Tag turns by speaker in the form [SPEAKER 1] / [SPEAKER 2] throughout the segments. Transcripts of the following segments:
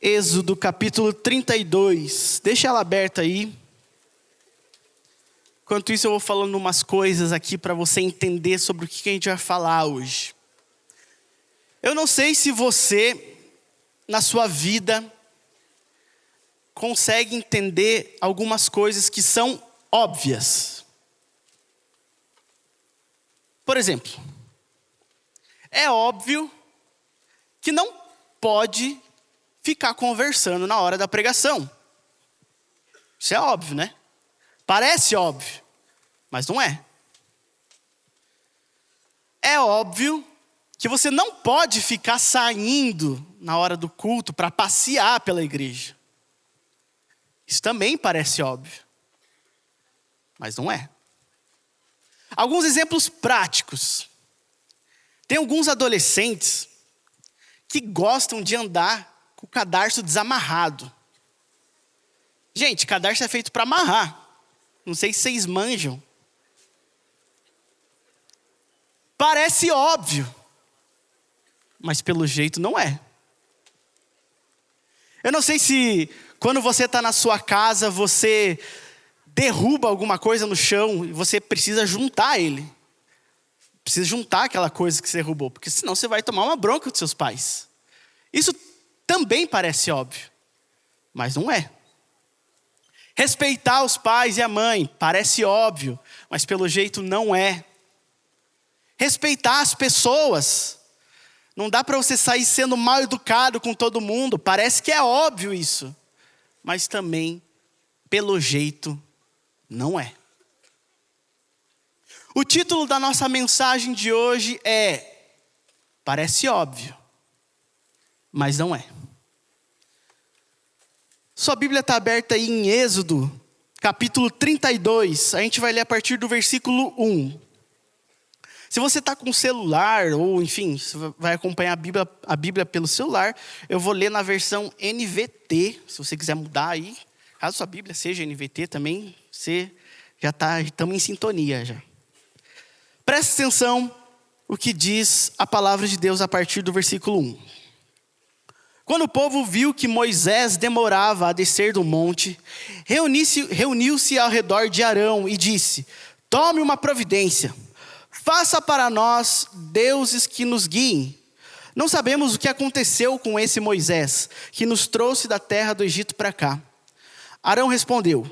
[SPEAKER 1] Êxodo capítulo 32. Deixa ela aberta aí. Enquanto isso eu vou falando umas coisas aqui para você entender sobre o que a gente vai falar hoje. Eu não sei se você, na sua vida, consegue entender algumas coisas que são óbvias. Por exemplo, é óbvio que não pode ficar conversando na hora da pregação. Isso é óbvio, né? Parece óbvio, mas não é. É óbvio que você não pode ficar saindo na hora do culto para passear pela igreja. Isso também parece óbvio, mas não é. Alguns exemplos práticos. Tem alguns adolescentes que gostam de andar com o cadarço desamarrado. Gente, cadarço é feito para amarrar. Não sei se vocês manjam. Parece óbvio, mas pelo jeito não é. Eu não sei se quando você está na sua casa, você derruba alguma coisa no chão e você precisa juntar ele. Precisa juntar aquela coisa que você derrubou, porque senão você vai tomar uma bronca dos seus pais. Isso também parece óbvio, mas não é. Respeitar os pais e a mãe parece óbvio, mas pelo jeito não é. Respeitar as pessoas. Não dá para você sair sendo mal educado com todo mundo. Parece que é óbvio isso, mas também, pelo jeito, não é. O título da nossa mensagem de hoje é: parece óbvio, mas não é. Sua Bíblia está aberta aí em Êxodo, capítulo 32. A gente vai ler a partir do versículo 1. Se você está com o celular, ou enfim, você vai acompanhar a Bíblia pelo celular, eu vou ler na versão NVT. Se você quiser mudar aí, caso sua Bíblia seja NVT também, você já está, estamos em sintonia já. Preste atenção o que diz a palavra de Deus a partir do versículo 1. Quando o povo viu que Moisés demorava a descer do monte, reuniu-se ao redor de Arão e disse: tome uma providência, faça para nós deuses que nos guiem. Não sabemos o que aconteceu com esse Moisés, que nos trouxe da terra do Egito para cá. Arão respondeu: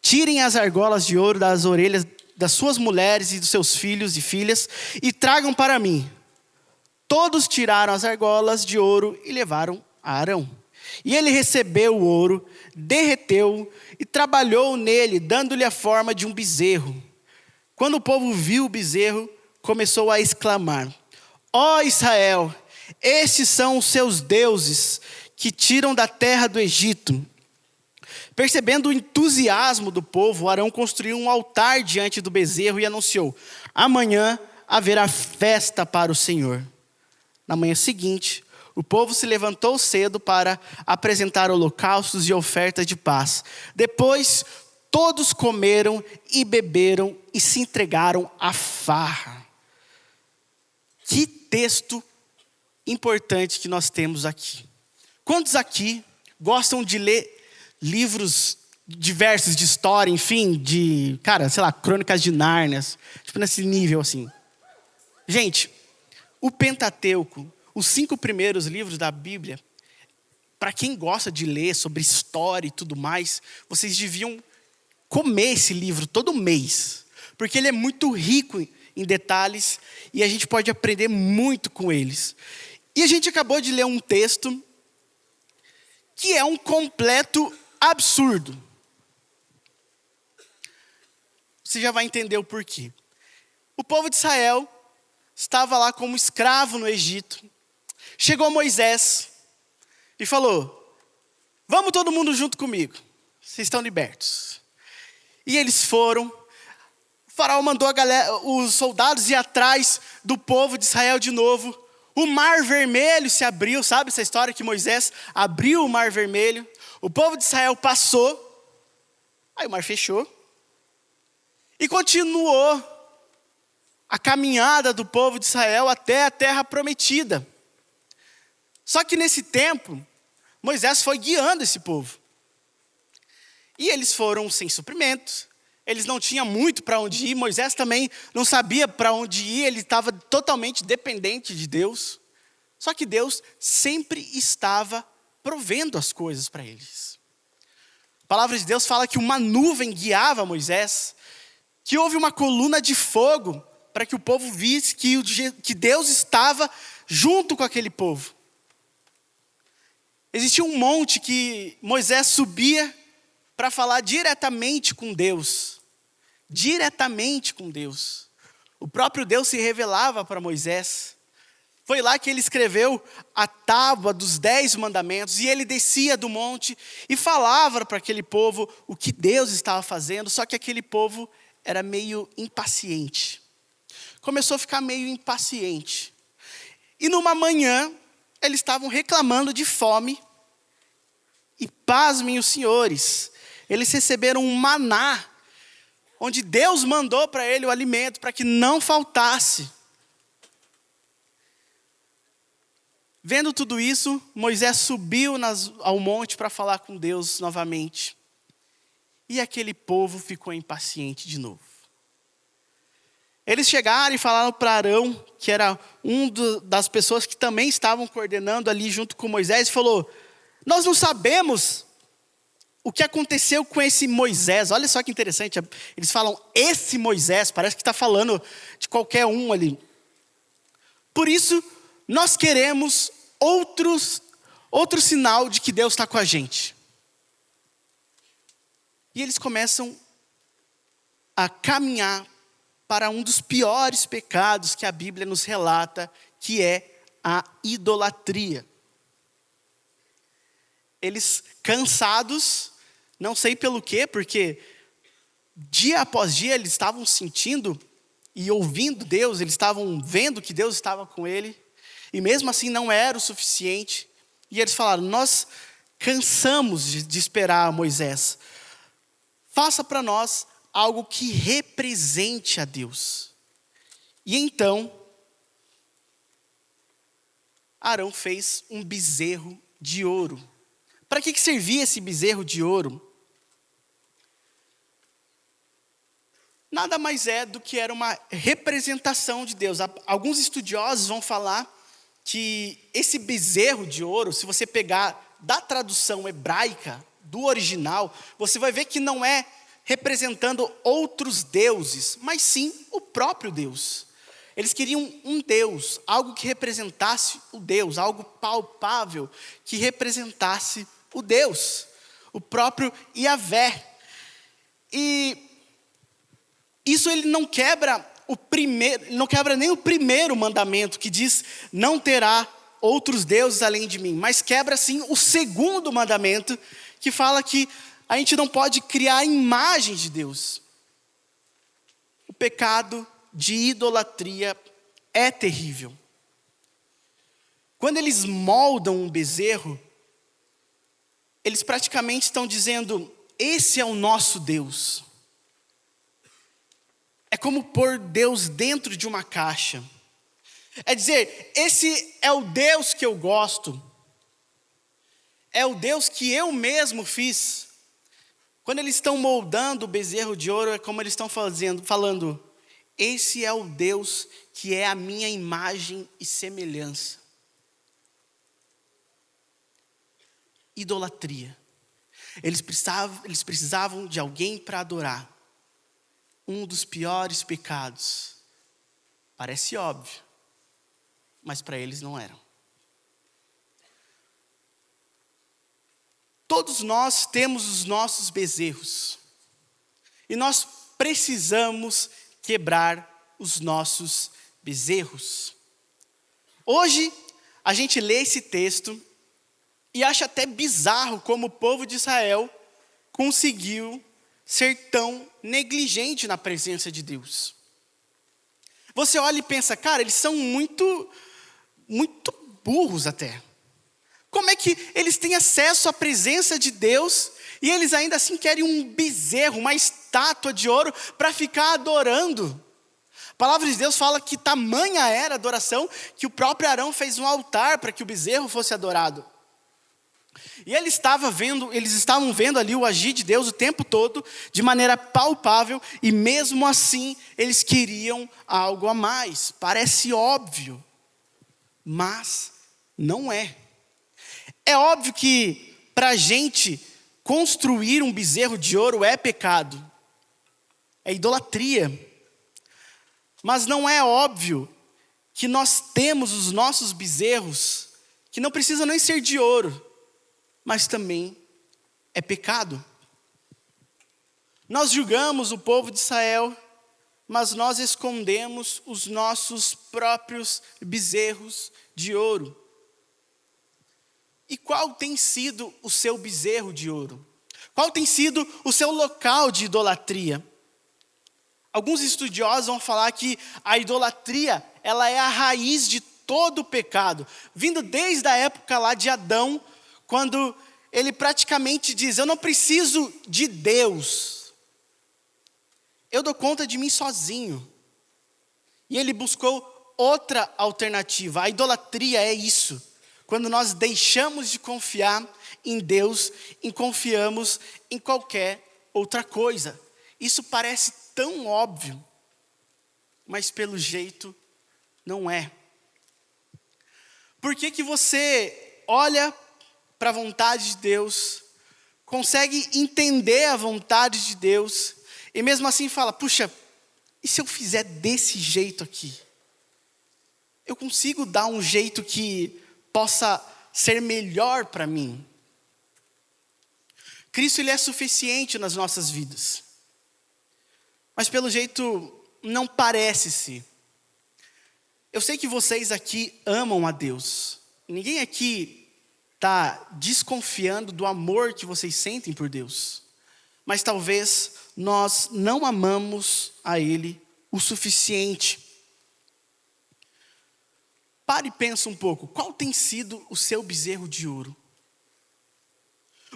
[SPEAKER 1] tirem as argolas de ouro das orelhas das suas mulheres e dos seus filhos e filhas e tragam para mim. Todos tiraram as argolas de ouro e levaram a Arão. E ele recebeu o ouro, derreteu e trabalhou nele, dando-lhe a forma de um bezerro. Quando o povo viu o bezerro, começou a exclamar: ó Israel, estes são os seus deuses que tiram da terra do Egito. Percebendo o entusiasmo do povo, Arão construiu um altar diante do bezerro e anunciou: amanhã haverá festa para o Senhor. Na manhã seguinte, o povo se levantou cedo para apresentar holocaustos e ofertas de paz. Depois, todos comeram e beberam e se entregaram à farra. Que texto importante que nós temos aqui. Quantos aqui gostam de ler livros diversos de história, enfim, de, Crônicas de Nárnia, tipo nesse nível assim? Gente, o Pentateuco, os 5 primeiros livros da Bíblia, para quem gosta de ler sobre história e tudo mais, vocês deviam comer esse livro todo mês, porque ele é muito rico em detalhes e a gente pode aprender muito com eles. E a gente acabou de ler um texto que é um completo absurdo. Você já vai entender o porquê. O povo de Israel estava lá como escravo no Egito. Chegou Moisés e falou: vamos todo mundo junto comigo, vocês estão libertos. E eles foram. O faraó mandou os soldados ir atrás do povo de Israel de novo. O mar vermelho se abriu, sabe essa história que Moisés abriu o mar vermelho? O povo de Israel passou, aí o mar fechou. E continuou a caminhada do povo de Israel até a terra prometida. Só que nesse tempo, Moisés foi guiando esse povo. E eles foram sem suprimento, eles não tinham muito para onde ir, Moisés também não sabia para onde ir, ele estava totalmente dependente de Deus. Só que Deus sempre estava provendo as coisas para eles. A palavra de Deus fala que uma nuvem guiava Moisés, que houve uma coluna de fogo para que o povo visse que Deus estava junto com aquele povo. Existia um monte que Moisés subia para falar diretamente com Deus. Diretamente com Deus. O próprio Deus se revelava para Moisés. Foi lá que ele escreveu a tábua dos 10 mandamentos. E ele descia do monte e falava para aquele povo o que Deus estava fazendo. Só que aquele povo era meio impaciente. Começou a ficar meio impaciente. E numa manhã, eles estavam reclamando de fome. E pasmem os senhores, eles receberam um maná, onde Deus mandou para ele o alimento, para que não faltasse. Vendo tudo isso, Moisés subiu ao monte para falar com Deus novamente. E aquele povo ficou impaciente de novo. Eles chegaram e falaram para Arão, que era das pessoas que também estavam coordenando ali junto com Moisés, e falou: nós não sabemos o que aconteceu com esse Moisés. Olha só que interessante, eles falam esse Moisés, parece que está falando de qualquer um ali. Por isso, nós queremos outro sinal de que Deus está com a gente. E eles começam a caminhar para um dos piores pecados que a Bíblia nos relata, que é a idolatria. Eles cansados, não sei pelo quê, porque dia após dia eles estavam sentindo e ouvindo Deus, eles estavam vendo que Deus estava com ele, e mesmo assim não era o suficiente. E eles falaram: nós cansamos de esperar Moisés. Faça para nós algo que represente a Deus. E então, Arão fez um bezerro de ouro. Para que servia esse bezerro de ouro? Nada mais é do que era uma representação de Deus. Alguns estudiosos vão falar que esse bezerro de ouro, se você pegar da tradução hebraica, do original, você vai ver que não é representando outros deuses, mas sim o próprio Deus. Eles queriam um Deus, algo que representasse o Deus, algo palpável que representasse o Deus, o próprio Yahvé. E isso ele não quebra nem o primeiro mandamento que diz: não terá outros deuses além de mim, mas quebra sim o segundo mandamento, que fala que a gente não pode criar imagem de Deus. O pecado de idolatria é terrível. Quando eles moldam um bezerro, eles praticamente estão dizendo: esse é o nosso Deus. É como pôr Deus dentro de uma caixa. É dizer, esse é o Deus que eu gosto. É o Deus que eu mesmo fiz. Quando eles estão moldando o bezerro de ouro, é como eles estão falando: esse é o Deus que é a minha imagem e semelhança. Idolatria. Eles precisavam de alguém para adorar. Um dos piores pecados. Parece óbvio, mas para eles não eram. Todos nós temos os nossos bezerros. E nós precisamos quebrar os nossos bezerros. Hoje, a gente lê esse texto e acha até bizarro como o povo de Israel conseguiu ser tão negligente na presença de Deus. Você olha e pensa: cara, eles são muito burros até. Como é que eles têm acesso à presença de Deus e eles ainda assim querem um bezerro, uma estátua de ouro para ficar adorando? A palavra de Deus fala que tamanha era a adoração que o próprio Arão fez um altar para que o bezerro fosse adorado. E eles estavam vendo ali o agir de Deus o tempo todo, de maneira palpável, e mesmo assim eles queriam algo a mais. Parece óbvio, mas não é. É óbvio que para a gente construir um bezerro de ouro é pecado, é idolatria. Mas não é óbvio que nós temos os nossos bezerros, que não precisam nem ser de ouro, mas também é pecado. Nós julgamos o povo de Israel, mas nós escondemos os nossos próprios bezerros de ouro. E qual tem sido o seu bezerro de ouro? Qual tem sido o seu local de idolatria? Alguns estudiosos vão falar que a idolatria, ela é a raiz de todo o pecado, vindo desde a época lá de Adão, quando ele praticamente diz: eu não preciso de Deus, eu dou conta de mim sozinho. E ele buscou outra alternativa. A idolatria é isso, quando nós deixamos de confiar em Deus e confiamos em qualquer outra coisa. Isso parece tão óbvio, mas pelo jeito não é. Por que que você olha para a vontade de Deus, consegue entender a vontade de Deus, e mesmo assim fala: puxa, e se eu fizer desse jeito aqui? Eu consigo dar um jeito que possa ser melhor para mim. Cristo, ele é suficiente nas nossas vidas. Mas pelo jeito não parece-se. Eu sei que vocês aqui amam a Deus. Ninguém aqui está desconfiando do amor que vocês sentem por Deus. Mas talvez nós não amamos a Ele o suficiente. Pare e pensa um pouco. Qual tem sido o seu bezerro de ouro?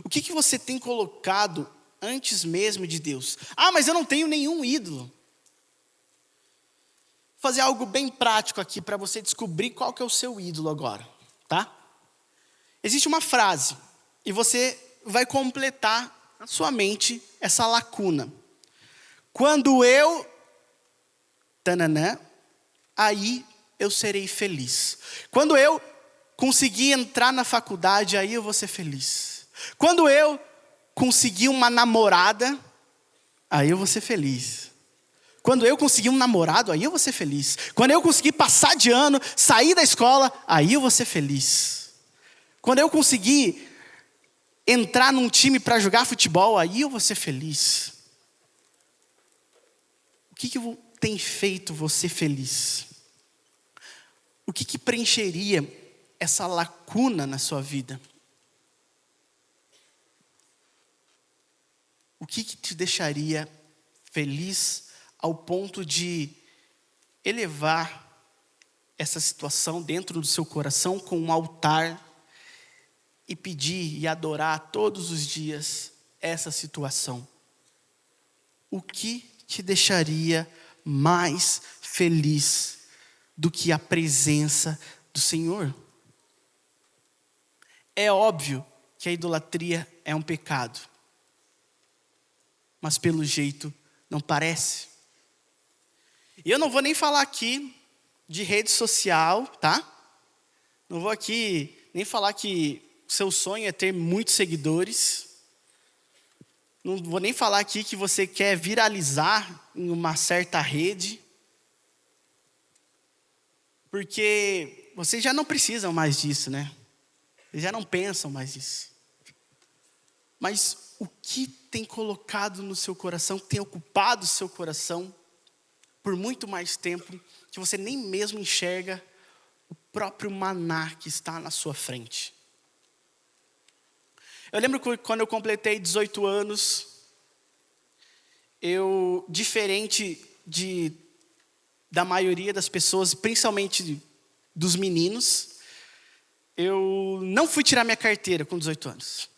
[SPEAKER 1] O que você tem colocado antes mesmo de Deus? Ah, mas eu não tenho nenhum ídolo. Vou fazer algo bem prático aqui para você descobrir qual que é o seu ídolo agora, tá? Existe uma frase e você vai completar na sua mente essa lacuna. Quando eu, tananã, aí eu serei feliz. Quando eu conseguir entrar na faculdade, aí eu vou ser feliz. Quando eu conseguir uma namorada, aí eu vou ser feliz. Quando eu conseguir um namorado, aí eu vou ser feliz. Quando eu conseguir passar de ano, sair da escola, aí eu vou ser feliz. Quando eu conseguir entrar num time para jogar futebol, aí eu vou ser feliz. O que tem feito você feliz? O que preencheria essa lacuna na sua vida? O que te deixaria feliz ao ponto de elevar essa situação dentro do seu coração com um altar e pedir e adorar todos os dias essa situação? O que te deixaria mais feliz do que a presença do Senhor? É óbvio que a idolatria é um pecado, mas pelo jeito não parece. E eu não vou nem falar aqui de rede social, tá? Não vou aqui nem falar que seu sonho é ter muitos seguidores. Não vou nem falar aqui que você quer viralizar em uma certa rede. Porque vocês já não precisam mais disso, né? Vocês já não pensam mais nisso. Mas o que tem colocado no seu coração, que tem ocupado o seu coração por muito mais tempo, que você nem mesmo enxerga o próprio maná que está na sua frente? Eu lembro que quando eu completei 18 anos, eu, diferente da maioria das pessoas, principalmente dos meninos, eu não fui tirar minha carteira com 18 anos.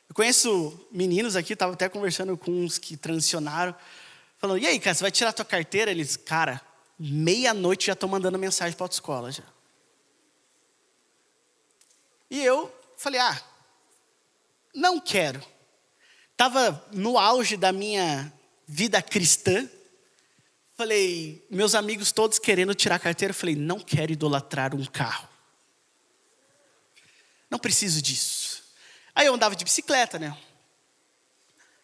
[SPEAKER 1] Eu conheço meninos aqui, estava até conversando com uns que transicionaram, falando: e aí, cara, você vai tirar a tua carteira? Eles: cara, meia-noite já estou mandando mensagem para a autoescola já. E eu falei: não quero. Estava no auge da minha vida cristã. Falei, meus amigos todos querendo tirar a carteira. Falei, não quero idolatrar um carro. Não preciso disso. Aí eu andava de bicicleta, né?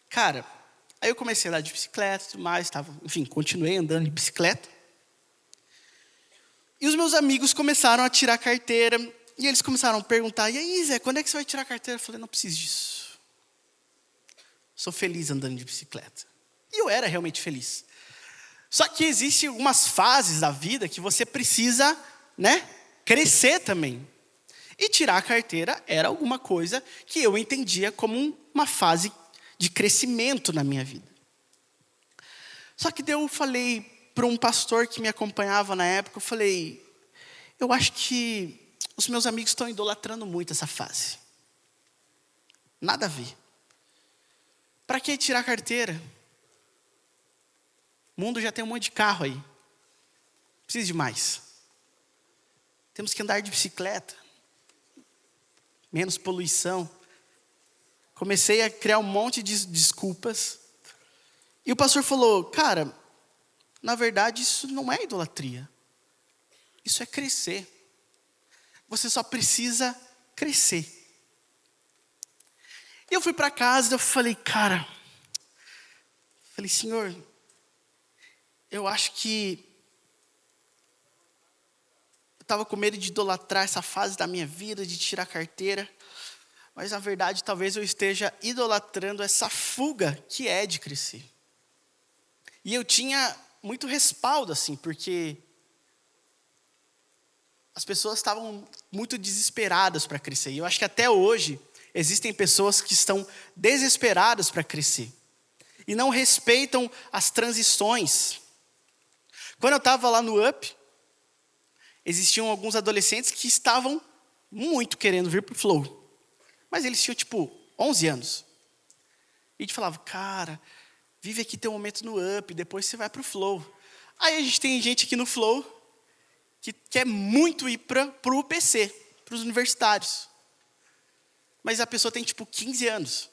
[SPEAKER 1] Cara, aí eu comecei a andar de bicicleta e tudo mais. Enfim, continuei andando de bicicleta. E os meus amigos começaram a tirar a carteira. E eles começaram a perguntar, e aí, Zé, quando é que você vai tirar a carteira? Eu falei, não preciso disso. Sou feliz andando de bicicleta. E eu era realmente feliz. Só que existem algumas fases da vida que você precisa, né, crescer também. E tirar a carteira era alguma coisa que eu entendia como uma fase de crescimento na minha vida. Só que daí eu falei para um pastor que me acompanhava na época, eu falei, eu acho que os meus amigos estão idolatrando muito essa fase. Nada a ver. Para que tirar a carteira? O mundo já tem um monte de carro aí. Precisa de mais. Temos que andar de bicicleta. Menos poluição. Comecei a criar um monte de desculpas. E o pastor falou, cara, na verdade isso não é idolatria. Isso é crescer. Você só precisa crescer. E eu fui para casa e eu falei, Senhor, eu acho que eu estava com medo de idolatrar essa fase da minha vida, de tirar a carteira. Mas na verdade talvez eu esteja idolatrando essa fuga que é de crescer. E eu tinha muito respaldo assim, porque as pessoas estavam muito desesperadas para crescer. E eu acho que até hoje existem pessoas que estão desesperadas para crescer. E não respeitam as transições. Quando eu estava lá no UP, existiam alguns adolescentes que estavam muito querendo vir para o Flow. Mas eles tinham 11 anos. E a gente falava, cara, vive aqui teu momento no UP, depois você vai para o Flow. Aí a gente tem gente aqui no Flow que quer muito ir para o UPC, para os universitários. Mas a pessoa tem 15 anos.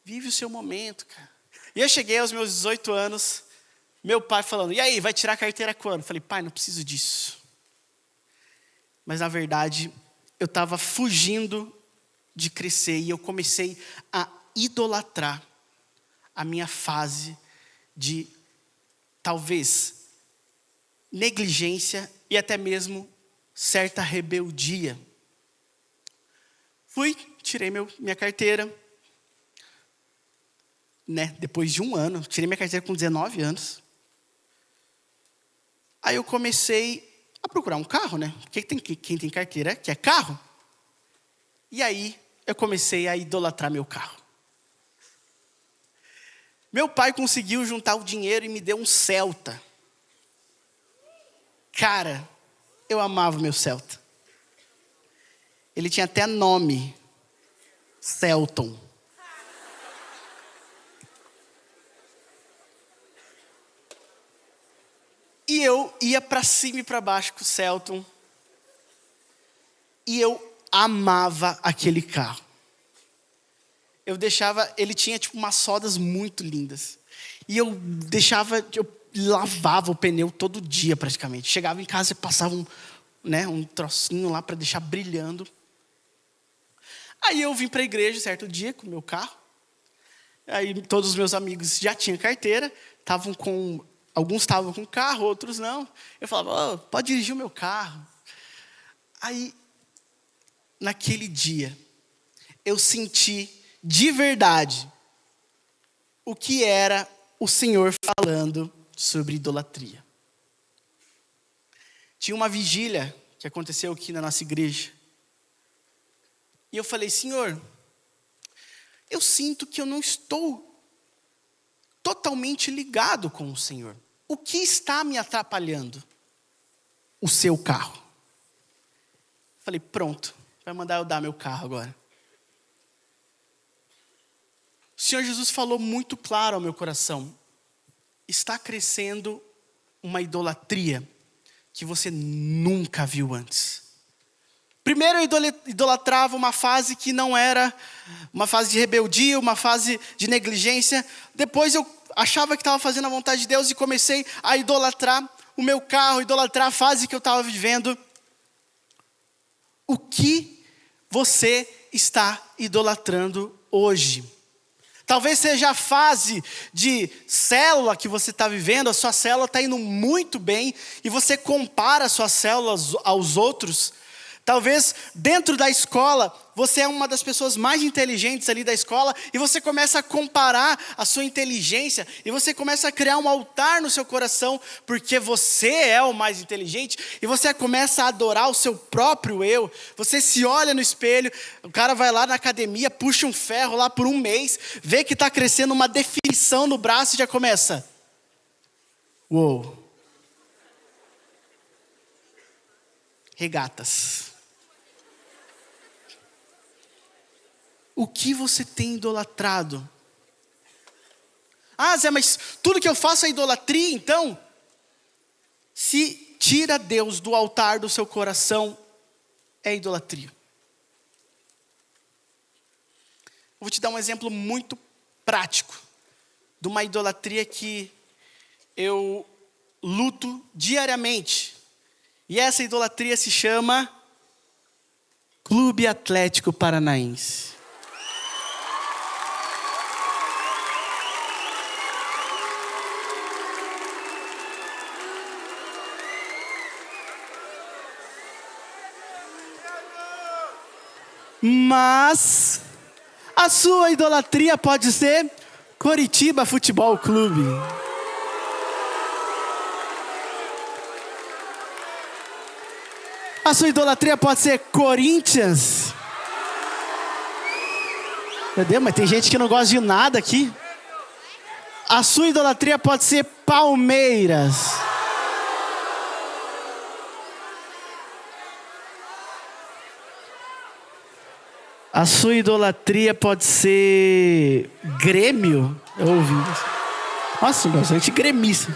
[SPEAKER 1] Vive o seu momento, cara. E eu cheguei aos meus 18 anos, meu pai falando, e aí, vai tirar a carteira quando? Eu falei, pai, não preciso disso. Mas na verdade, eu estava fugindo de crescer e eu comecei a idolatrar a minha fase de, talvez, negligência e até mesmo certa rebeldia. Fui, tirei minha carteira, né? Depois de um ano, tirei minha carteira com 19 anos. Aí eu comecei a procurar um carro, né? Quem tem carteira quer carro. E aí eu comecei a idolatrar meu carro. Meu pai conseguiu juntar o dinheiro e me deu um Celta. Cara, eu amava o meu Celta. Ele tinha até nome. Celton. E eu ia para cima e para baixo com o Celton. E eu amava aquele carro. Ele tinha umas rodas muito lindas. E eu lavava o pneu todo dia praticamente. Chegava em casa e passava um trocinho lá para deixar brilhando. Aí eu vim para a igreja certo dia com o meu carro. Aí todos os meus amigos já tinham carteira. Alguns estavam com carro, outros não. Eu falava, pode dirigir o meu carro. Aí, naquele dia, eu senti de verdade o que era o Senhor falando sobre idolatria. Tinha uma vigília que aconteceu aqui na nossa igreja. E eu falei, Senhor, eu sinto que eu não estou totalmente ligado com o Senhor. O que está me atrapalhando? O seu carro. Falei, pronto, vai mandar eu dar meu carro agora. O Senhor Jesus falou muito claro ao meu coração. Está crescendo uma idolatria que você nunca viu antes. Primeiro eu idolatrava uma fase que não era uma fase de rebeldia, uma fase de negligência. Depois eu achava que estava fazendo a vontade de Deus e comecei a idolatrar o meu carro, idolatrar a fase que eu estava vivendo. O que você está idolatrando hoje? Talvez seja a fase de célula que você está vivendo, a sua célula está indo muito bem e você compara a sua célula aos outros. Talvez dentro da escola, você é uma das pessoas mais inteligentes ali da escola e você começa a comparar a sua inteligência e você começa a criar um altar no seu coração porque você é o mais inteligente e você começa a adorar o seu próprio eu. Você se olha no espelho, o cara vai lá na academia, puxa um ferro lá por um mês, vê que está crescendo uma definição no braço e já começa. Uou. Regatas. O que você tem idolatrado? Ah, Zé, mas tudo que eu faço é idolatria, então? Se tira Deus do altar do seu coração, é idolatria. Eu vou te dar um exemplo muito prático de uma idolatria que eu luto diariamente. E essa idolatria se chama Clube Atlético Paranaense. Mas a sua idolatria pode ser Coritiba Futebol Clube. A sua idolatria pode ser Corinthians. Meu Deus, mas tem gente que não gosta de nada aqui. A sua idolatria pode ser Palmeiras. A sua idolatria pode ser Grêmio. Eu ouvi isso. Nossa, bastante gremista.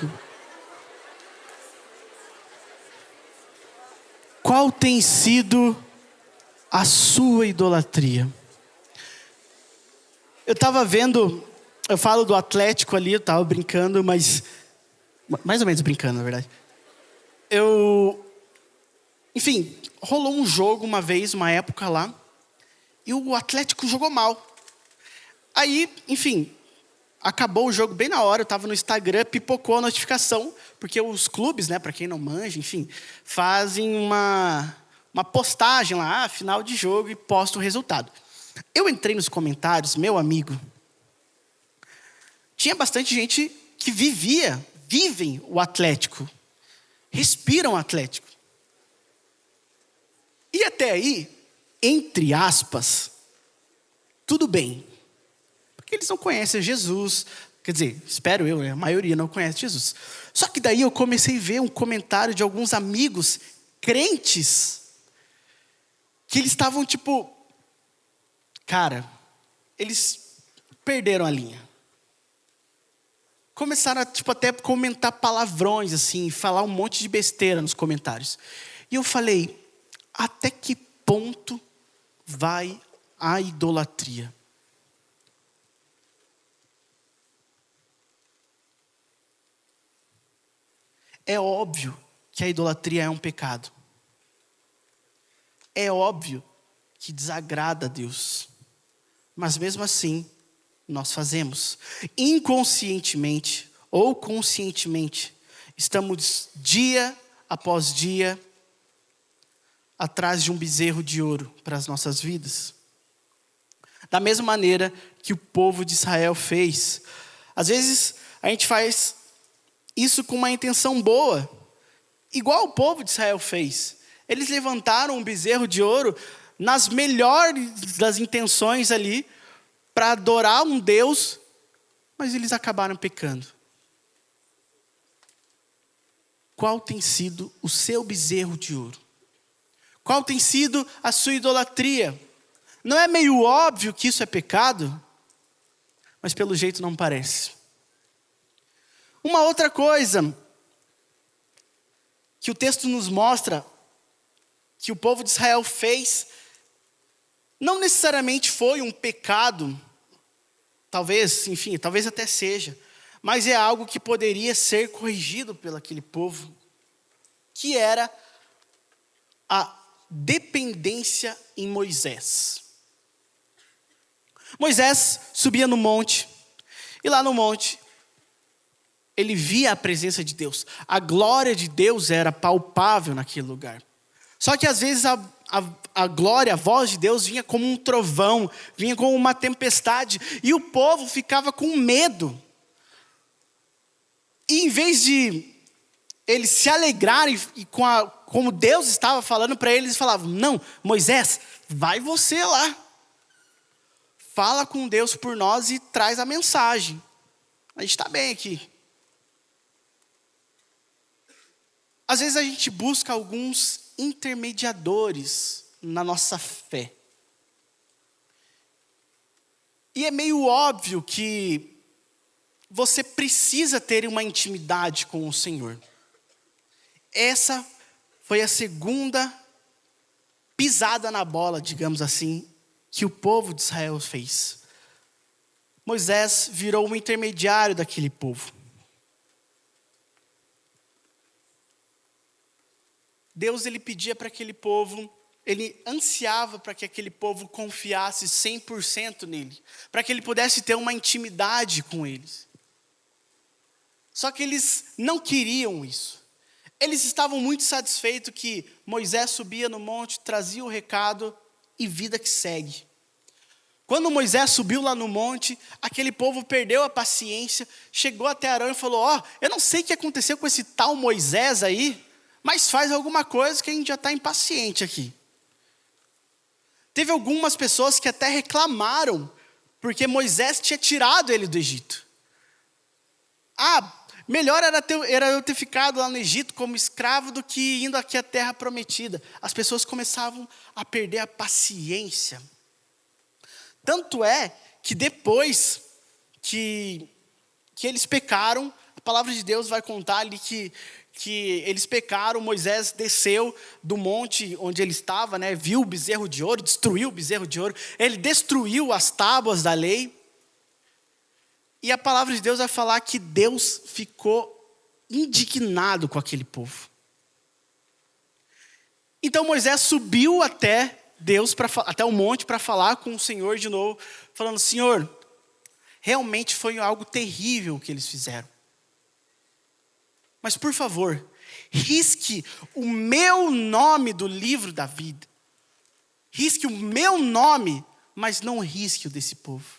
[SPEAKER 1] Qual tem sido a sua idolatria? Eu estava vendo, eu falo do Atlético ali, eu estava brincando, mas mais ou menos brincando, na verdade. Enfim, rolou um jogo uma vez, uma época lá, e o Atlético jogou mal. Aí, enfim, acabou o jogo bem na hora, eu estava no Instagram, pipocou a notificação, porque os clubes, né, para quem não manja, enfim, fazem uma postagem lá, final de jogo, e posta o resultado. Eu entrei nos comentários, meu amigo, tinha bastante gente que vivem o Atlético, respiram o Atlético. E até aí, entre aspas, tudo bem. Porque eles não conhecem Jesus. Quer dizer, espero eu, né? A maioria não conhece Jesus. Só que daí eu comecei a ver um comentário de alguns amigos crentes que eles estavam tipo, cara, eles perderam a linha. Começaram a tipo, até comentar palavrões assim, falar um monte de besteira nos comentários. E eu falei, até que ponto vai a idolatria? É óbvio que a idolatria é um pecado. É óbvio que desagrada a Deus. Mas mesmo assim, nós fazemos. Inconscientemente ou conscientemente, estamos dia após dia atrás de um bezerro de ouro para as nossas vidas. Da mesma maneira que o povo de Israel fez. Às vezes a gente faz isso com uma intenção boa, igual o povo de Israel fez. Eles levantaram um bezerro de ouro nas melhores das intenções ali, para adorar um Deus, mas eles acabaram pecando. Qual tem sido o seu bezerro de ouro? Qual tem sido a sua idolatria? Não é meio óbvio que isso é pecado? Mas pelo jeito não parece. Uma outra coisa que o texto nos mostra que o povo de Israel fez não necessariamente foi um pecado, talvez até seja, mas é algo que poderia ser corrigido pelo aquele povo, que era a dependência em Moisés. Moisés subia no monte, e lá no monte, ele via a presença de Deus. A glória de Deus era palpável naquele lugar. Só que às vezes a glória, a voz de Deus vinha como um trovão, vinha como uma tempestade, e o povo ficava com medo. E em vez de eles se alegrarem como Deus estava falando para eles, falavam: não, Moisés, vai você lá. Fala com Deus por nós e traz a mensagem. A gente está bem aqui. Às vezes a gente busca alguns intermediadores na nossa fé. E é meio óbvio que você precisa ter uma intimidade com o Senhor. Essa foi a segunda pisada na bola, digamos assim, que o povo de Israel fez. Moisés virou o intermediário daquele povo. Deus, ele pedia para aquele povo, ele ansiava para que aquele povo confiasse 100% nele, para que ele pudesse ter uma intimidade com eles. Só que eles não queriam isso. Eles estavam muito satisfeitos que Moisés subia no monte, trazia o recado e vida que segue. Quando Moisés subiu lá no monte, aquele povo perdeu a paciência, chegou até Arão e falou: eu não sei o que aconteceu com esse tal Moisés aí, mas faz alguma coisa que a gente já está impaciente aqui. Teve algumas pessoas que até reclamaram, porque Moisés tinha tirado ele do Egito. Melhor era eu ter ficado lá no Egito como escravo do que indo aqui à terra prometida. As pessoas começavam a perder a paciência. Tanto é que depois que eles pecaram, a palavra de Deus vai contar ali que eles pecaram. Moisés desceu do monte onde ele estava, viu o bezerro de ouro, destruiu o bezerro de ouro. Ele destruiu as tábuas da lei. E a palavra de Deus vai falar que Deus ficou indignado com aquele povo. Então Moisés subiu até Deus, até o monte, para falar com o Senhor de novo, falando: Senhor, realmente foi algo terrível o que eles fizeram. Mas por favor, risque o meu nome do livro da vida. Risque o meu nome, mas não risque o desse povo.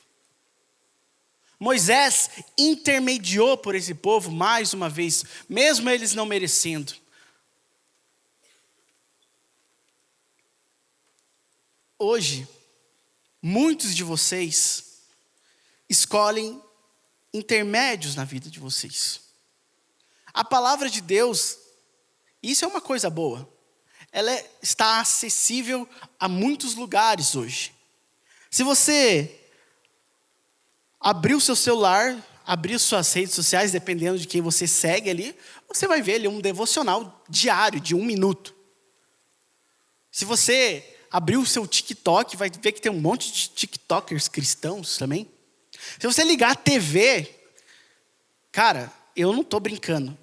[SPEAKER 1] Moisés intermediou por esse povo mais uma vez, mesmo eles não merecendo. Hoje, muitos de vocês escolhem intermédios na vida de vocês. A palavra de Deus, isso é uma coisa boa. Ela está acessível a muitos lugares hoje. Se você abrir o seu celular, abrir suas redes sociais, dependendo de quem você segue ali, você vai ver ali um devocional diário de 1 minuto. Se você abrir o seu TikTok, vai ver que tem um monte de TikTokers cristãos também. Se você ligar a TV, cara, eu não estou brincando.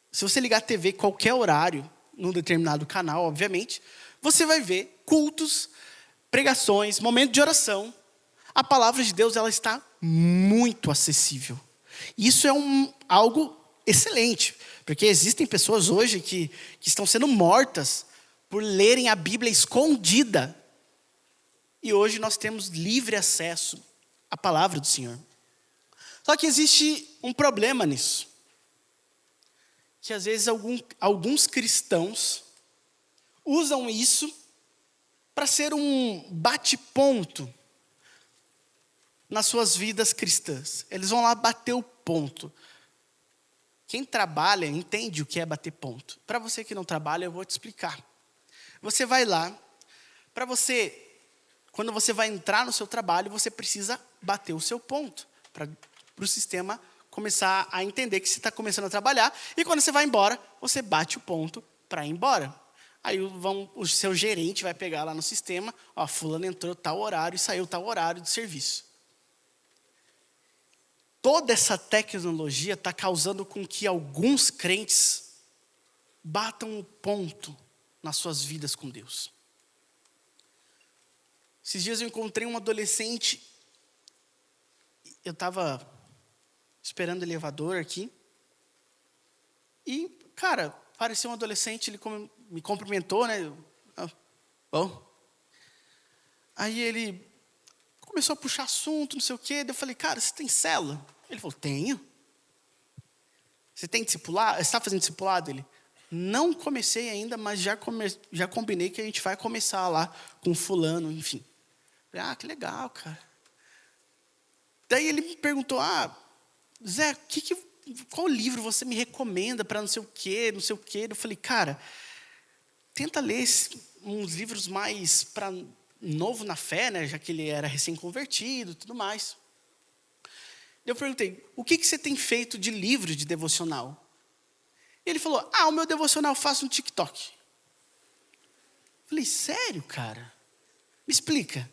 [SPEAKER 1] Se você ligar a TV qualquer horário, num determinado canal, obviamente, você vai ver cultos, pregações, momento de oração. A palavra de Deus, ela está muito acessível. Isso é algo excelente, porque existem pessoas hoje que estão sendo mortas por lerem a Bíblia escondida. E hoje nós temos livre acesso à palavra do Senhor. Só que existe um problema nisso. Que às vezes alguns cristãos usam isso para ser um bate-ponto nas suas vidas cristãs. Eles vão lá bater o ponto. Quem trabalha entende o que é bater ponto. Para você que não trabalha, eu vou te explicar. Você vai lá, quando você vai entrar no seu trabalho, você precisa bater o seu ponto, para o sistema começar a entender que você está começando a trabalhar, e quando você vai embora, você bate o ponto para ir embora. Aí o seu gerente vai pegar lá no sistema, ó, fulano entrou tal horário e saiu tal horário de serviço. Toda essa tecnologia está causando com que alguns crentes batam um ponto nas suas vidas com Deus. Esses dias eu encontrei um adolescente, eu estava esperando o elevador aqui, e, cara, parecia um adolescente, ele me cumprimentou, né? Bom. Aí ele começou a puxar assunto, não sei o quê. Daí eu falei, cara, você tem célula? Ele falou, tenho. Você tem discipulado? Você está fazendo discipulado? Ele, não comecei ainda, mas já combinei que a gente vai começar lá com fulano, enfim. Eu falei, que legal, cara. Daí ele me perguntou, Zé, qual livro você me recomenda para não sei o quê, não sei o quê? Eu falei, cara, tenta ler uns livros mais para novo na fé, né? Já que ele era recém-convertido e tudo mais. Eu perguntei, o que você tem feito de livro de devocional? Ele falou, o meu devocional eu faço no TikTok. Eu falei, sério, cara? Me explica.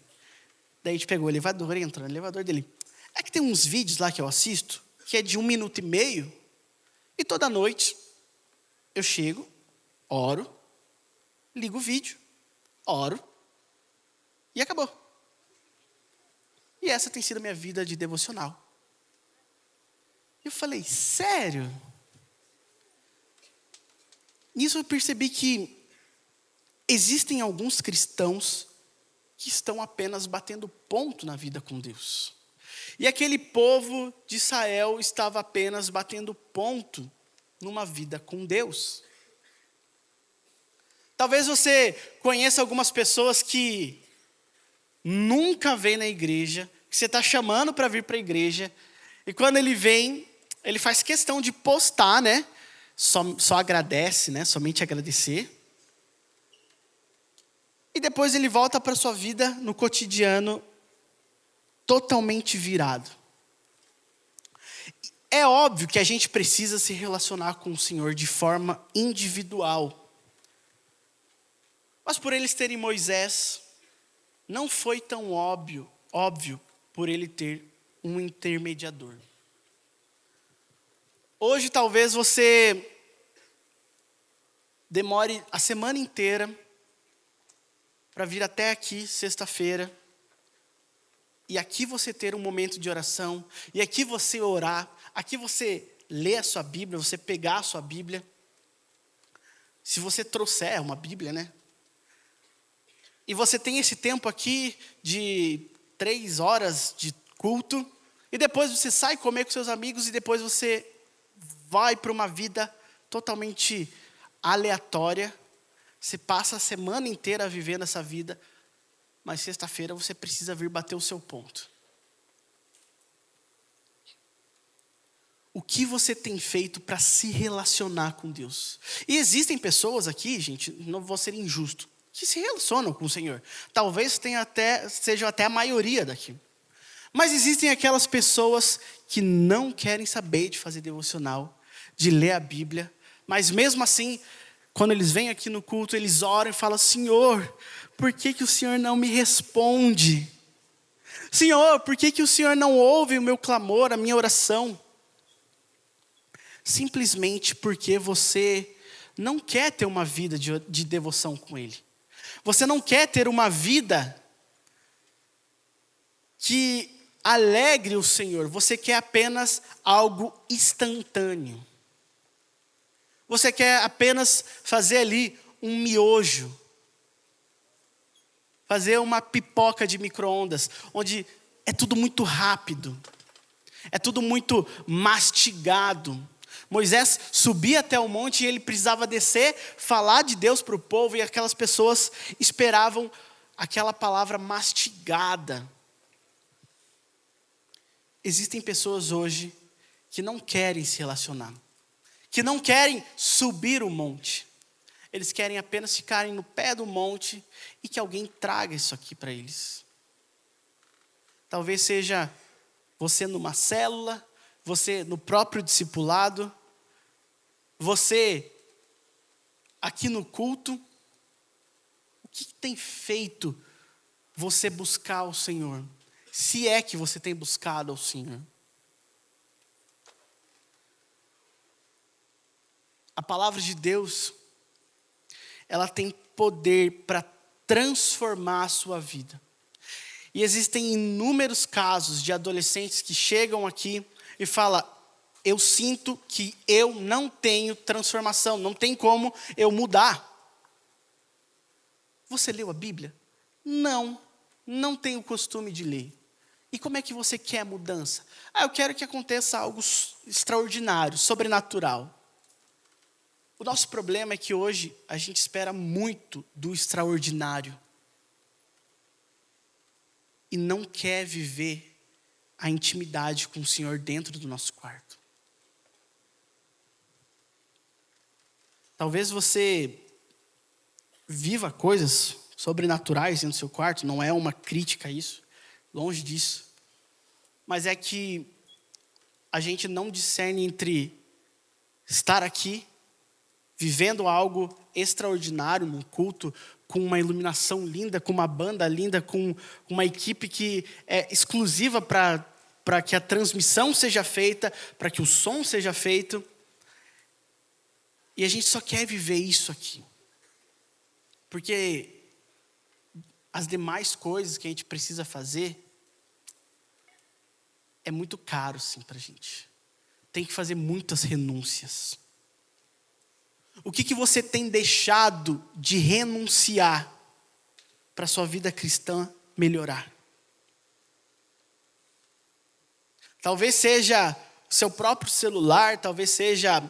[SPEAKER 1] Daí a gente pegou o elevador e entrou no elevador dele. É que tem uns vídeos lá que eu assisto, que é de 1,5 minutos, e toda noite eu chego, oro, ligo o vídeo, oro, e acabou. E essa tem sido a minha vida de devocional. Eu falei, sério? Nisso eu percebi que existem alguns cristãos que estão apenas batendo ponto na vida com Deus. E aquele povo de Israel estava apenas batendo ponto numa vida com Deus. Talvez você conheça algumas pessoas que nunca vêm na igreja, que você está chamando para vir para a igreja, e quando ele vem, ele faz questão de postar, né? Só agradece, né? Somente agradecer. E depois ele volta para a sua vida no cotidiano totalmente virado. É óbvio que a gente precisa se relacionar com o Senhor de forma individual. Mas por eles terem Moisés, não foi tão óbvio por ele ter um intermediador. Hoje talvez você demore a semana inteira para vir até aqui, sexta-feira, e aqui você ter um momento de oração, e aqui você orar, aqui você ler a sua Bíblia, você pegar a sua Bíblia, se você trouxer uma Bíblia, né? E você tem esse tempo aqui de 3 horas de culto, e depois você sai comer com seus amigos, e depois você vai para uma vida totalmente aleatória. Você passa a semana inteira vivendo essa vida, mas sexta-feira você precisa vir bater o seu ponto. O que você tem feito para se relacionar com Deus? E existem pessoas aqui, gente, não vou ser injusto, que se relacionam com o Senhor. Talvez sejam até a maioria daqui. Mas existem aquelas pessoas que não querem saber de fazer devocional, de ler a Bíblia, mas mesmo assim, quando eles vêm aqui no culto, eles oram e falam, Senhor, por que o Senhor não me responde? Senhor, por que o Senhor não ouve o meu clamor, a minha oração? Simplesmente porque você não quer ter uma vida de devoção com Ele. Você não quer ter uma vida que alegre o Senhor. Você quer apenas algo instantâneo. Você quer apenas fazer ali um miojo. Fazer uma pipoca de micro-ondas, onde é tudo muito rápido. É tudo muito mastigado. Moisés subia até o monte e ele precisava descer, falar de Deus para o povo, e aquelas pessoas esperavam aquela palavra mastigada. Existem pessoas hoje que não querem se relacionar, que não querem subir o monte. Eles querem apenas ficarem no pé do monte e que alguém traga isso aqui para eles. Talvez seja você numa célula, você no próprio discipulado, você aqui no culto, que tem feito você buscar o Senhor? Se é que você tem buscado ao Senhor. A palavra de Deus, ela tem poder para transformar a sua vida. E existem inúmeros casos de adolescentes que chegam aqui e falam: eu sinto que eu não tenho transformação, não tem como eu mudar. Você leu a Bíblia? Não, não tenho o costume de ler. E como é que você quer mudança? Eu quero que aconteça algo extraordinário, sobrenatural. O nosso problema é que hoje a gente espera muito do extraordinário. E não quer viver a intimidade com o Senhor dentro do nosso quarto. Talvez você viva coisas sobrenaturais dentro do seu quarto, não é uma crítica a isso, longe disso. Mas é que a gente não discerne entre estar aqui, vivendo algo extraordinário num culto, com uma iluminação linda, com uma banda linda, com uma equipe que é exclusiva para que a transmissão seja feita, para que o som seja feito. E a gente só quer viver isso aqui. Porque as demais coisas que a gente precisa fazer é muito caro, sim, para a gente. Tem que fazer muitas renúncias. O que você tem deixado de renunciar para a sua vida cristã melhorar? Talvez seja o seu próprio celular, talvez seja,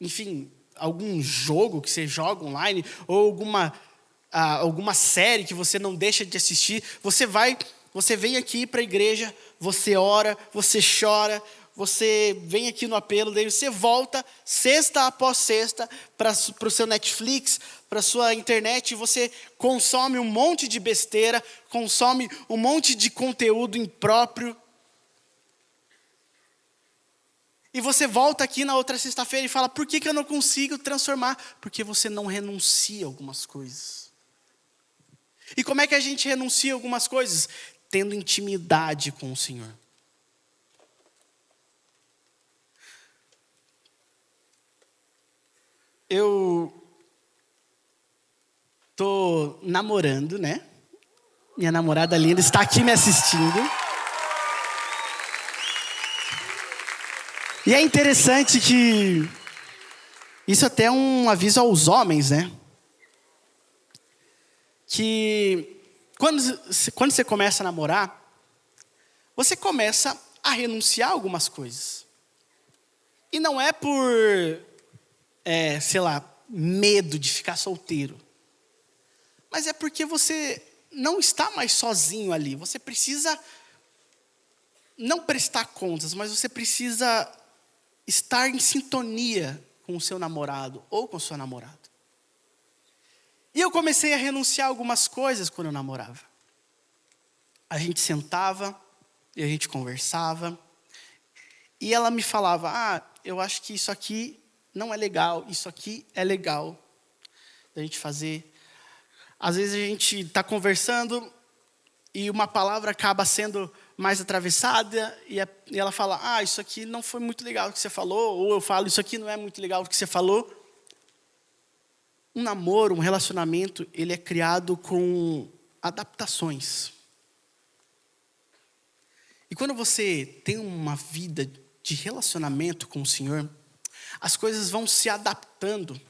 [SPEAKER 1] enfim, algum jogo que você joga online, ou alguma série que você não deixa de assistir. Você vem aqui para a igreja, você ora, você chora, você vem aqui no apelo, daí você volta sexta após sexta para o seu Netflix, para a sua internet, e você consome um monte de besteira, consome um monte de conteúdo impróprio. E você volta aqui na outra sexta-feira e fala: por que eu não consigo transformar? Porque você não renuncia a algumas coisas. E como é que a gente renuncia a algumas coisas? Tendo intimidade com o Senhor. Eu tô namorando, né? Minha namorada linda está aqui me assistindo. E é interessante que isso até é um aviso aos homens, né? Que quando você começa a namorar, você começa a renunciar a algumas coisas. E não é por, medo de ficar solteiro. Mas é porque você não está mais sozinho ali. Você precisa não prestar contas, mas você precisa estar em sintonia com o seu namorado ou com a sua namorada. E eu comecei a renunciar a algumas coisas quando eu namorava. A gente sentava e a gente conversava. E ela me falava: eu acho que isso aqui não é legal, isso aqui é legal da gente fazer. Às vezes a gente está conversando e uma palavra acaba sendo mais atravessada e ela fala: isso aqui não foi muito legal o que você falou. Ou eu falo: isso aqui não é muito legal o que você falou. Um namoro, um relacionamento, ele é criado com adaptações. E quando você tem uma vida de relacionamento com o Senhor, as coisas vão se adaptando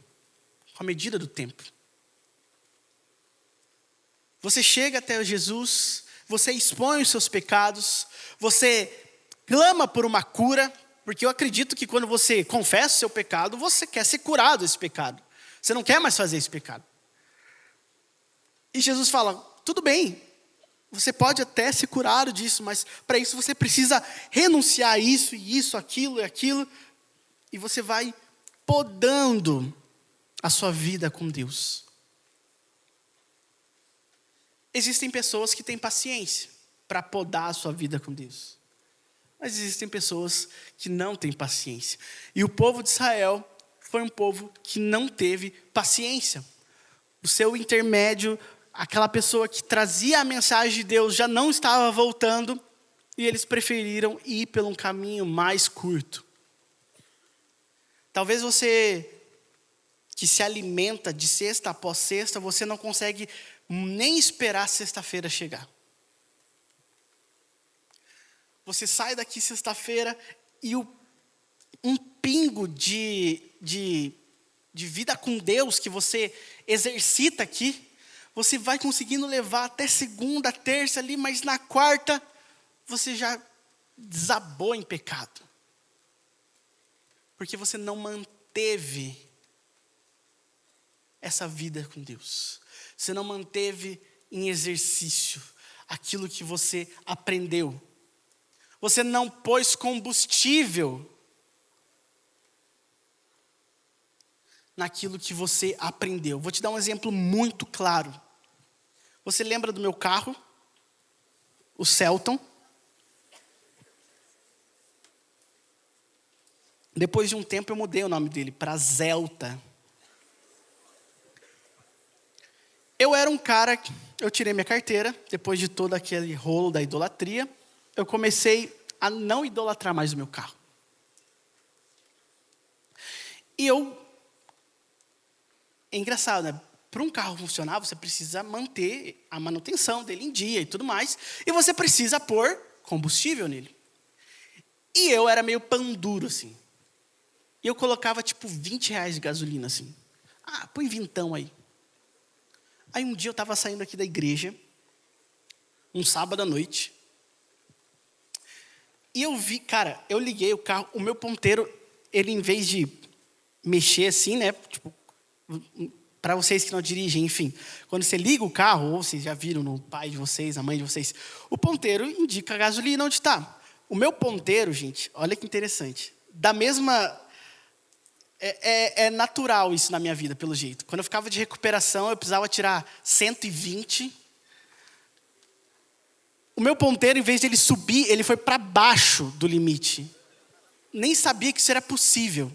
[SPEAKER 1] com a medida do tempo. Você chega até Jesus, você expõe os seus pecados, você clama por uma cura, porque eu acredito que quando você confessa o seu pecado, você quer ser curado desse pecado. Você não quer mais fazer esse pecado. E Jesus fala: tudo bem, você pode até ser curado disso, mas para isso você precisa renunciar a isso, e isso, aquilo e aquilo. E você vai podando a sua vida com Deus. Existem pessoas que têm paciência para podar a sua vida com Deus. Mas existem pessoas que não têm paciência. E o povo de Israel foi um povo que não teve paciência. O o seu intermédio, aquela pessoa que trazia a mensagem de Deus já não estava voltando e eles preferiram ir por um caminho mais curto. Talvez você que se alimenta de sexta após sexta, você não consegue nem esperar sexta-feira chegar. Você sai daqui sexta-feira e um pingo de vida com Deus que você exercita aqui, você vai conseguindo levar até segunda, terça ali, mas na quarta você já desabou em pecado. Porque você não manteve essa vida com Deus. Você não manteve em exercício aquilo que você aprendeu. Você não pôs combustível naquilo que você aprendeu. Vou te dar um exemplo muito claro. Você lembra do meu carro? O Celton. Depois de um tempo eu mudei o nome dele para Zelta. Eu era um cara, eu tirei minha carteira, depois de todo aquele rolo da idolatria, eu comecei a não idolatrar mais o meu carro. E é engraçado, né? Para um carro funcionar, você precisa manter a manutenção dele em dia e tudo mais, e você precisa pôr combustível nele. E eu era meio pão duro, assim. E eu colocava tipo 20 reais de gasolina, assim. Põe vintão aí. Aí um dia eu estava saindo aqui da igreja, um sábado à noite, e eu vi, cara, eu liguei o carro, o meu ponteiro, ele em vez de mexer assim, né, tipo, para vocês que não dirigem, enfim, quando você liga o carro, ou vocês já viram no pai de vocês, a mãe de vocês, o ponteiro indica a gasolina onde está. O meu ponteiro, gente, olha que interessante, da mesma... É natural isso na minha vida, pelo jeito. Quando eu ficava de recuperação, eu precisava tirar 120. O meu ponteiro, em vez de ele subir, ele foi para baixo do limite. Nem sabia que isso era possível.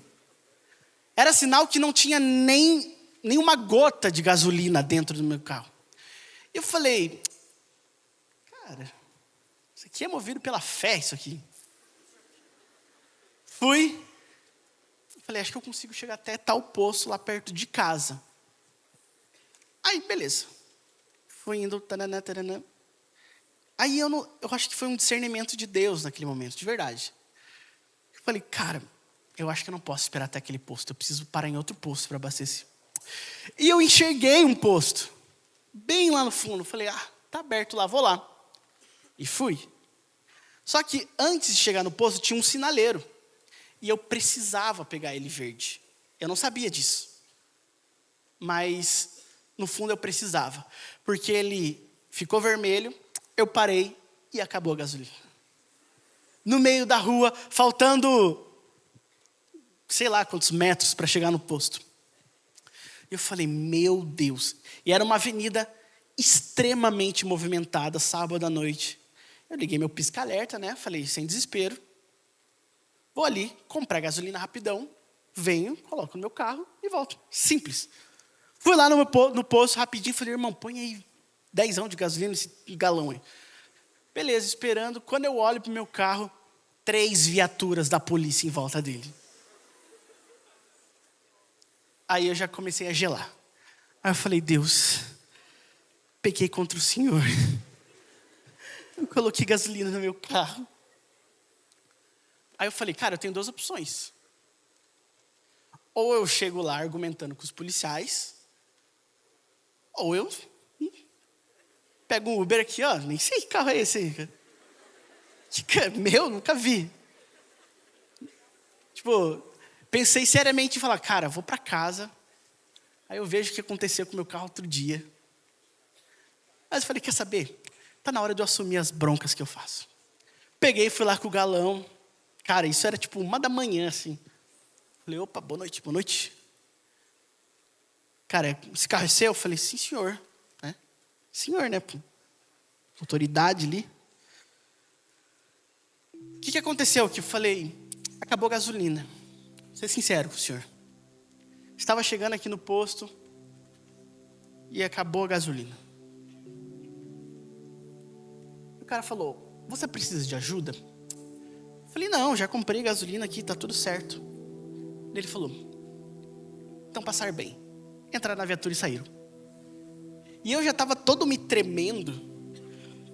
[SPEAKER 1] Era sinal que não tinha nenhuma gota de gasolina dentro do meu carro. Eu falei, cara, isso aqui é movido pela fé, isso aqui. Fui. Falei, acho que eu consigo chegar até tal posto lá perto de casa. Aí, beleza. Fui indo, taranã, taranã. Aí eu acho que foi um discernimento de Deus naquele momento, de verdade. Eu falei, cara, eu acho que eu não posso esperar até aquele posto. Eu preciso parar em outro posto para abastecer. E eu enxerguei um posto, bem lá no fundo. Falei, tá aberto lá, vou lá. E fui. Só que antes de chegar no posto, tinha um sinaleiro. E eu precisava pegar ele verde. Eu não sabia disso. Mas, no fundo, eu precisava. Porque ele ficou vermelho, eu parei e acabou a gasolina. No meio da rua, faltando, sei lá quantos metros para chegar no posto. E eu falei, meu Deus. E era uma avenida extremamente movimentada, sábado à noite. Eu liguei meu pisca-alerta, né? Falei, sem desespero. Vou ali, comprar gasolina rapidão, venho, coloco no meu carro e volto. Simples. Fui lá no posto rapidinho, falei, irmão, põe aí 10 de gasolina nesse galão aí. Beleza, esperando. Quando eu olho pro meu carro, 3 viaturas da polícia em volta dele. Aí eu já comecei a gelar. Aí eu falei, Deus, pequei contra o Senhor. Eu coloquei gasolina no meu carro. Aí eu falei, cara, eu tenho 2 opções. Ou eu chego lá argumentando com os policiais, ou eu pego um Uber aqui, ó, nem sei que carro é esse aí, cara. Meu, nunca vi. Tipo, pensei seriamente em falar, cara, vou para casa, aí eu vejo o que aconteceu com o meu carro outro dia. Mas eu falei, quer saber? Tá na hora de eu assumir as broncas que eu faço. Peguei, fui lá com o galão. Cara, isso era tipo 1 da manhã, assim. Falei, opa, boa noite, boa noite. Cara, esse carro é seu? Eu falei, sim, senhor. Senhor, né? Autoridade ali. O que aconteceu? Que eu falei, acabou a gasolina. Vou ser sincero com o senhor. Estava chegando aqui no posto. e acabou a gasolina. O cara falou: você precisa de ajuda? Eu falei: não, já comprei gasolina aqui, tá tudo certo. Ele falou: então passar bem. Entraram na viatura e saíram. E eu já estava todo me tremendo.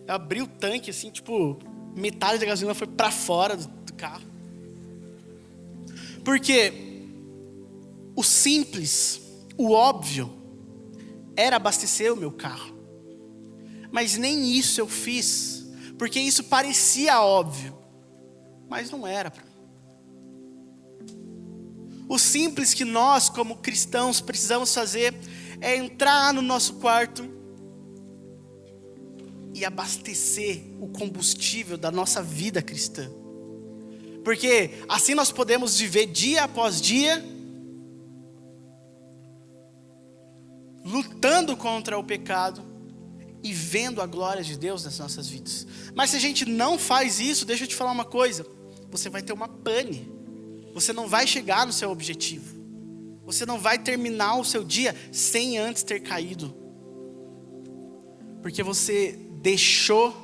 [SPEAKER 1] Eu abri o tanque assim, tipo, metade da gasolina foi para fora do carro. Porque o simples, o óbvio, era abastecer o meu carro. Mas nem isso eu fiz, porque isso parecia óbvio, mas não era para mim. O simples que nós, como cristãos, precisamos fazer é entrar no nosso quarto e abastecer o combustível da nossa vida cristã. Porque assim nós podemos viver dia após dia, lutando contra o pecado e vendo a glória de Deus nas nossas vidas. Mas se a gente não faz isso, deixa eu te falar uma coisa: você vai ter uma pane. Você não vai chegar no seu objetivo. Você não vai terminar o seu dia sem antes ter caído. Porque você deixou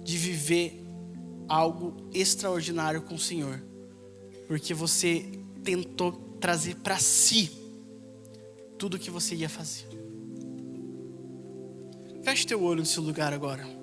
[SPEAKER 1] de viver algo extraordinário com o Senhor. Porque você tentou trazer para si tudo o que você ia fazer. Feche teu olho nesse lugar agora.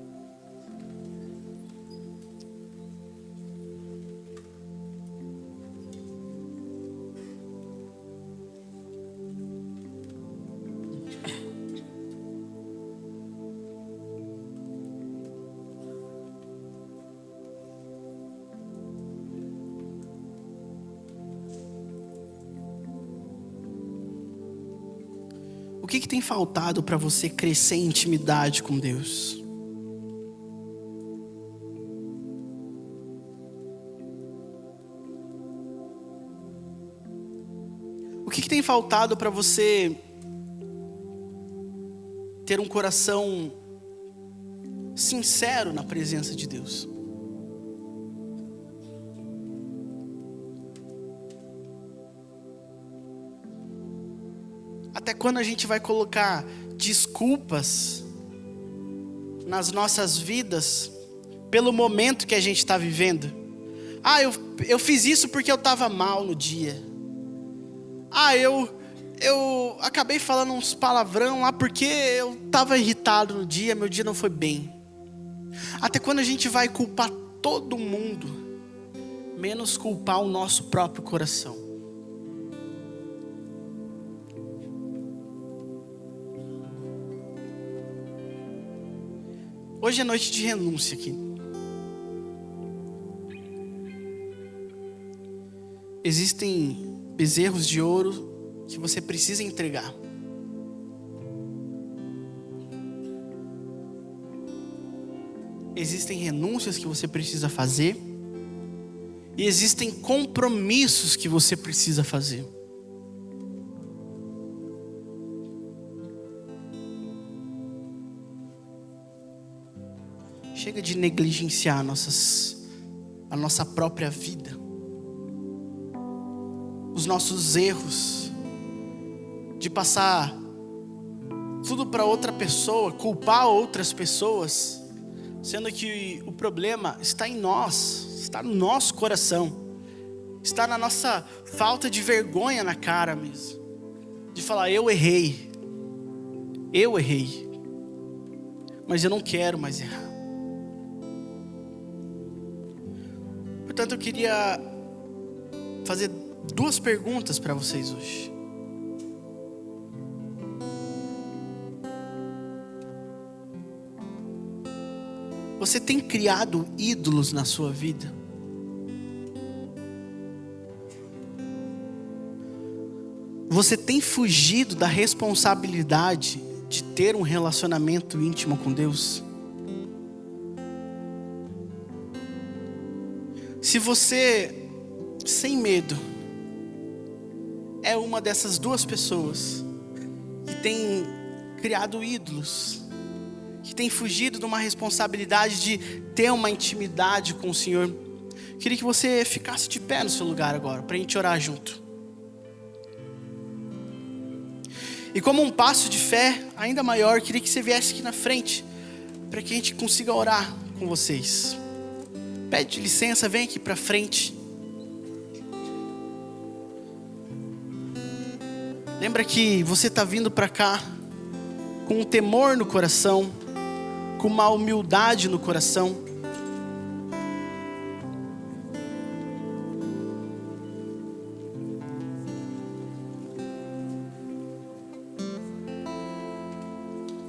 [SPEAKER 1] O que tem faltado para você crescer em intimidade com Deus? O que tem faltado para você ter um coração sincero na presença de Deus? Até quando a gente vai colocar desculpas nas nossas vidas pelo momento que a gente está vivendo? Ah, eu fiz isso porque eu estava mal no dia. Ah, eu acabei falando uns palavrão lá porque eu estava irritado no dia, meu dia não foi bem. Até quando a gente vai culpar todo mundo, menos culpar o nosso próprio coração? Hoje é noite de renúncia aqui. Existem bezerros de ouro que você precisa entregar. Existem renúncias que você precisa fazer. E existem compromissos que você precisa fazer. Chega de negligenciar a nossa própria vida, os nossos erros, de passar tudo para outra pessoa, culpar outras pessoas, sendo que o problema está em nós, está no nosso coração, está na nossa falta de vergonha na cara mesmo, de falar: eu errei, mas eu não quero mais errar. Portanto, eu queria fazer 2 perguntas para vocês hoje. Você tem criado ídolos na sua vida? Você tem fugido da responsabilidade de ter um relacionamento íntimo com Deus? Se você, sem medo, é uma dessas 2 pessoas que tem criado ídolos, que tem fugido de uma responsabilidade de ter uma intimidade com o Senhor, queria que você ficasse de pé no seu lugar agora, para a gente orar junto. E como um passo de fé ainda maior, queria que você viesse aqui na frente, para que a gente consiga orar com vocês. Pede licença, vem aqui para frente. Lembra que você está vindo para cá com um temor no coração, com uma humildade no coração.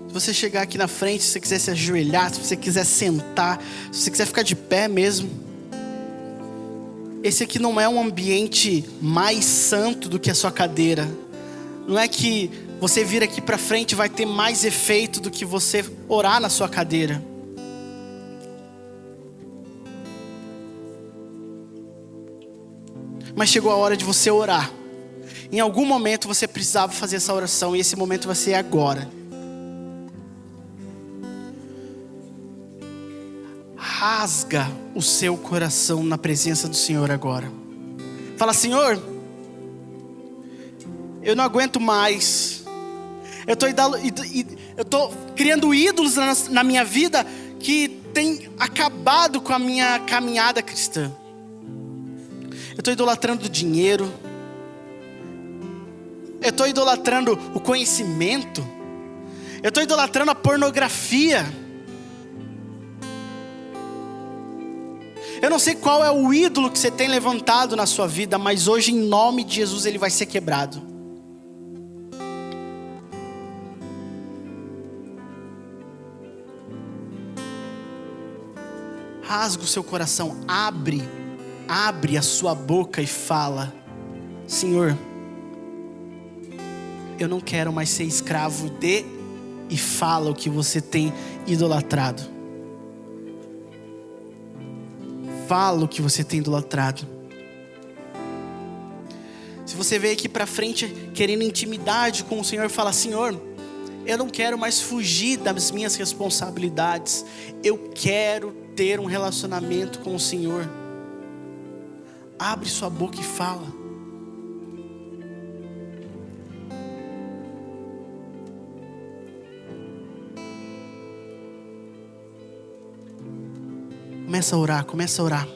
[SPEAKER 1] Se você chegar aqui na frente, se você quiser se ajoelhar, se você quiser sentar, se você quiser ficar de pé mesmo. Esse aqui não é um ambiente mais santo do que a sua cadeira. Não é que você vir aqui para frente vai ter mais efeito do que você orar na sua cadeira. Mas chegou a hora de você orar. Em algum momento você precisava fazer essa oração e esse momento vai ser agora. Rasga o seu coração na presença do Senhor agora. Fala: Senhor, eu não aguento mais. Eu estou criando ídolos na minha vida que tem acabado com a minha caminhada cristã. Eu estou idolatrando o dinheiro. Eu estou idolatrando o conhecimento. Eu estou idolatrando a pornografia. Eu não sei qual é o ídolo que você tem levantado na sua vida, mas hoje, em nome de Jesus, ele vai ser quebrado. Rasga o seu coração, abre a sua boca e fala: Senhor, eu não quero mais ser escravo de... E fala o que você tem idolatrado. Fala o que você tem idolatrado. Se você veio aqui para frente querendo intimidade com o Senhor, fala: Senhor, eu não quero mais fugir das minhas responsabilidades. Eu quero ter um relacionamento com o Senhor. Abre sua boca e fala. Começa a orar.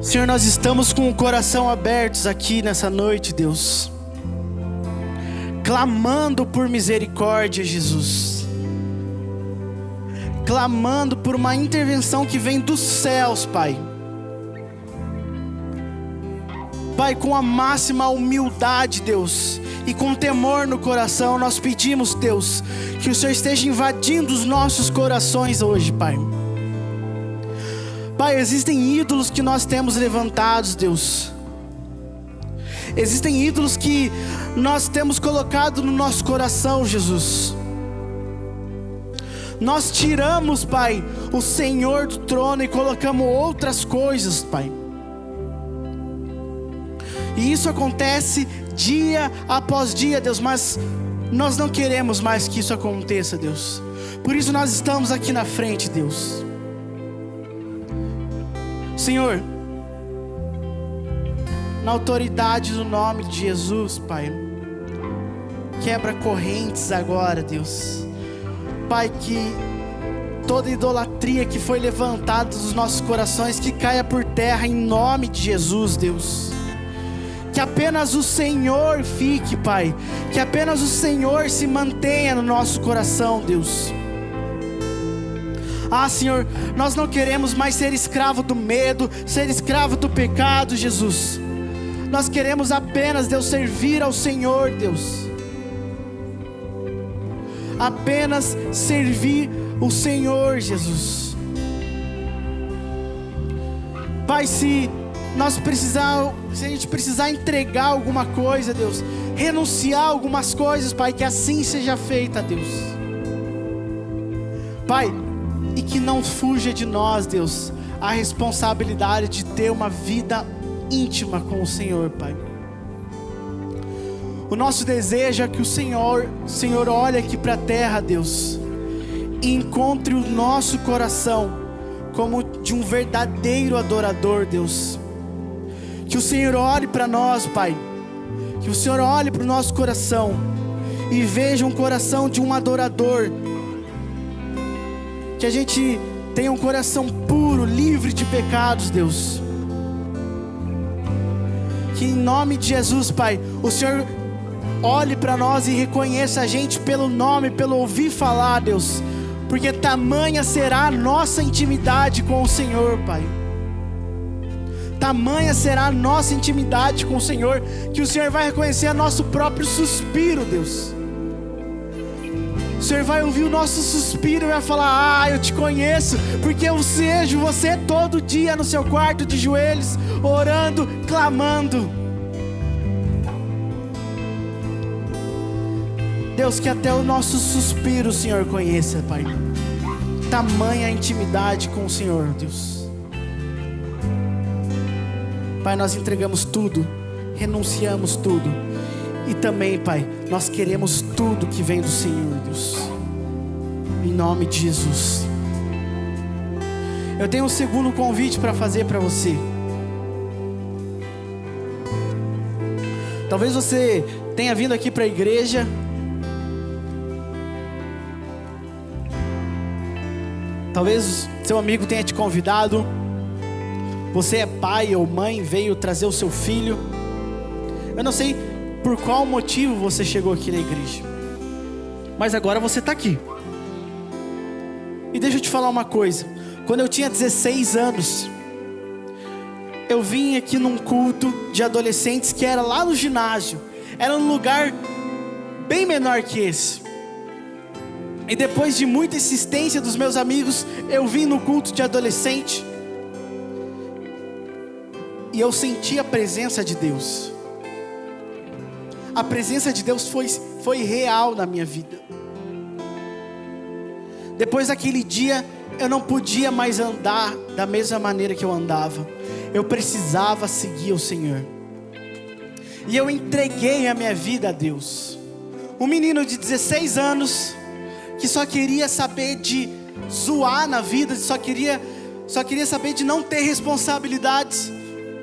[SPEAKER 1] Senhor, nós estamos com o coração abertos aqui nessa noite, Deus, clamando por misericórdia, Jesus, clamando por uma intervenção que vem dos céus, Pai. Pai, com a máxima humildade, Deus, e com temor no coração, nós pedimos, Deus, que o Senhor esteja invadindo os nossos corações hoje, Pai. Pai, existem ídolos que nós temos levantados, Deus. Existem ídolos que nós temos colocado no nosso coração, Jesus. Nós tiramos, Pai, o Senhor do trono e colocamos outras coisas, Pai. E isso acontece dia após dia, Deus, mas nós não queremos mais que isso aconteça, Deus. Por isso nós estamos aqui na frente, Deus. Senhor, na autoridade do nome de Jesus, Pai, quebra correntes agora, Deus. Pai, que toda idolatria que foi levantada dos nossos corações, que caia por terra em nome de Jesus, Deus. Que apenas o Senhor fique, Pai. Que apenas o Senhor se mantenha no nosso coração, Deus. Ah, Senhor, nós não queremos mais ser escravo do medo, ser escravo do pecado, Jesus. Nós queremos apenas, Deus, servir ao Senhor, Deus. Apenas servir o Senhor, Jesus. Pai, se a gente precisar entregar alguma coisa, Deus, renunciar algumas coisas, Pai, que assim seja feita, Deus. Pai, e que não fuja de nós, Deus, a responsabilidade de ter uma vida íntima com o Senhor, Pai. O nosso desejo é que o Senhor olhe aqui para a terra, Deus, e encontre o nosso coração como de um verdadeiro adorador, Deus. Que o Senhor olhe para nós, Pai, Que o Senhor olhe para o nosso coração e veja um coração de um adorador. Que a gente tenha um coração puro, livre de pecados, Deus. Que em nome de Jesus, Pai, o Senhor olhe para nós e reconheça a gente pelo nome, pelo ouvir falar, Deus. Porque tamanha será a nossa intimidade com o Senhor, Pai. Tamanha será a nossa intimidade com o Senhor, que o Senhor vai reconhecer nosso próprio suspiro, Deus. O Senhor vai ouvir o nosso suspiro e vai falar: eu te conheço, porque eu vejo você todo dia no seu quarto de joelhos, orando, clamando. Deus, que até o nosso suspiro o Senhor conheça, Pai. Tamanha intimidade com o Senhor, Deus. Pai, nós entregamos tudo, renunciamos tudo. E também, Pai, nós queremos tudo que vem do Senhor, Deus. Em nome de Jesus. Eu tenho um segundo convite para fazer para você. Talvez você tenha vindo aqui para a igreja, talvez seu amigo tenha te convidado. Você é pai ou mãe, veio trazer o seu filho. Eu não sei por qual motivo você chegou aqui na igreja, mas agora você está aqui. E deixa eu te falar uma coisa. Quando eu tinha 16 anos, eu vim aqui num culto de adolescentes que era lá no ginásio. Era um lugar bem menor que esse. E depois de muita insistência dos meus amigos, eu vim no culto de adolescente. E eu senti a presença de Deus. A presença de Deus foi real na minha vida. Depois daquele dia, eu não podia mais andar da mesma maneira que eu andava. Eu precisava seguir o Senhor. E eu entreguei a minha vida a Deus. Um menino de 16 anos, que só queria saber de zoar na vida, só queria saber de não ter responsabilidades.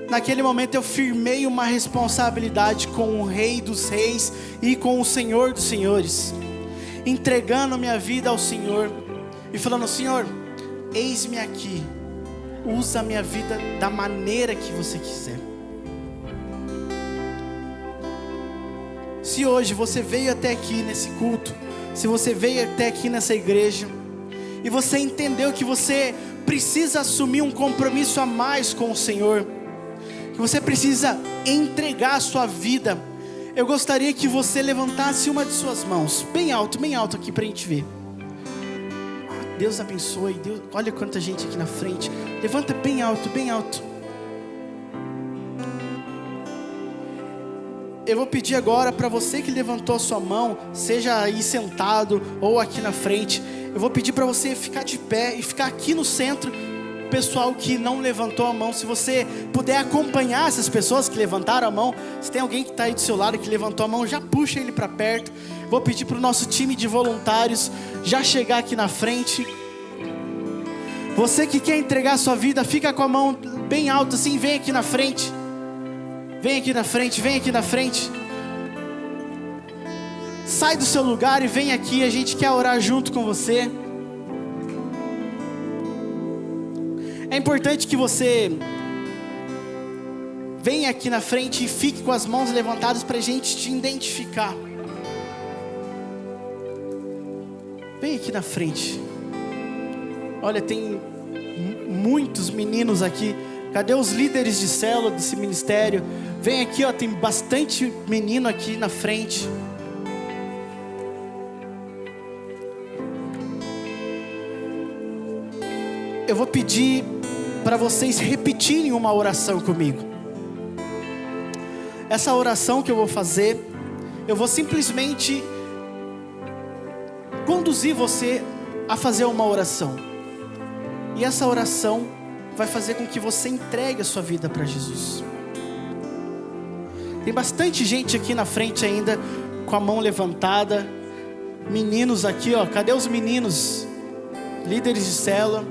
[SPEAKER 1] Naquele momento eu firmei uma responsabilidade com o Rei dos Reis e com o Senhor dos Senhores, entregando minha vida ao Senhor e falando: Senhor, eis-me aqui, usa a minha vida da maneira que você quiser. Se hoje você veio até aqui nesse culto, se você veio até aqui nessa igreja e você entendeu que você precisa assumir um compromisso a mais com o Senhor, que você precisa entregar a sua vida, eu gostaria que você levantasse uma de suas mãos, bem alto aqui para a gente ver. Deus abençoe. Deus, olha quanta gente aqui na frente. Levanta bem alto, bem alto. Eu vou pedir agora para você que levantou a sua mão, seja aí sentado ou aqui na frente, eu vou pedir para você ficar de pé e ficar aqui no centro. Pessoal que não levantou a mão, se você puder acompanhar essas pessoas que levantaram a mão, se tem alguém que está aí do seu lado que levantou a mão, já puxa ele para perto. Vou pedir para o nosso time de voluntários já chegar aqui na frente. Você que quer entregar a sua vida, fica com a mão bem alta assim, vem aqui na frente. Vem aqui na frente, vem aqui na frente. Sai do seu lugar e vem aqui, a gente quer orar junto com você. É importante que você venha aqui na frente e fique com as mãos levantadas para a gente te identificar. Vem aqui na frente. Olha, tem muitos meninos aqui. Cadê os líderes de célula desse ministério? Vem aqui, ó, tem bastante menino aqui na frente. Eu vou pedir para vocês repetirem uma oração comigo. Essa oração que eu vou fazer, eu vou simplesmente conduzir você a fazer uma oração. E essa oração vai fazer com que você entregue a sua vida para Jesus. Tem bastante gente aqui na frente ainda com a mão levantada. Meninos aqui, ó, cadê os meninos? Líderes de célula.